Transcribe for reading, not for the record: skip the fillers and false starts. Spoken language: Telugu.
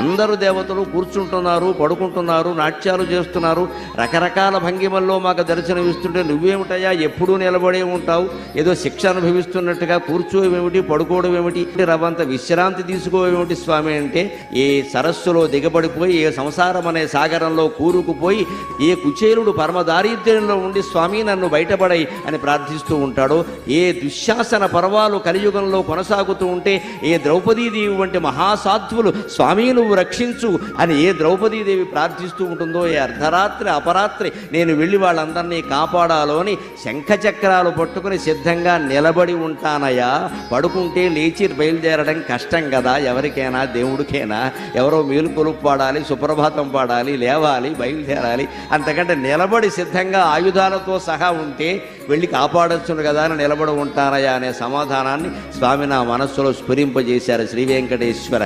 అందరూ దేవతలు కూర్చుంటున్నారు, పడుకుంటున్నారు, నాట్యాలు చేస్తున్నారు, రకరకాల భంగిమల్లో మాకు దర్శనమిస్తుంటే నువ్వేమిటయ్యా ఎప్పుడూ నిలబడే ఉంటావు, ఏదో శిక్ష అనుభవిస్తున్నట్టుగా కూర్చోవేమిటి, పడుకోవడం ఏమిటి, రవ్వంత విశ్రాంతి తీసుకోవేమిటి స్వామి అంటే, ఏ సరస్సులో దిగబడిపోయి ఏ సంసారం అనే సాగరంలో కూరుకుపోయి ఏ కుచేలుడు పరమ దారిద్ర్యంలో ఉండి స్వామి నన్ను బయటపడై అని ప్రార్థిస్తూ ఉంటాడో, ఏ దుశ్శాసన పర్వాలు కలియుగంలో కొనసాగుతూ ఉంటే ఏ ద్రౌపదీదేవి వంటి మహాసాధ్వులు స్వామి నువ్వు రక్షించు అని ఏ ద్రౌపదీదేవి ప్రార్థిస్తూ ఉంటుందో, ఏ అర్ధరాత్రి అపరాత్రి నేను వెళ్ళి వాళ్ళందరినీ కాపాడాలో అని శంఖచక్రాలు పట్టుకుని సిద్ధంగా నిలబడి ఉంటానయ్యా. పడుకుంటే లేచి బయలుదేరడం కష్టం కదా, ఎవరికైనా దేవుడికైనా. ఎవరో మేలుకొలుపు పాడాలి, సుప్రభాతం పాడాలి, లేవాలి, బయలుదేరాలి. అంతకంటే నిలబడి సిద్ధంగా ఆయుధాలతో సహా ఉంటే వెళ్ళి కాపాడొచ్చును కదా అని నిలబడి ఉంటానయ్యా అనే సమాధానాన్ని స్వామి నా మనస్సులో స్ఫురింపజేశారు శ్రీ వెంకటేశ్వర.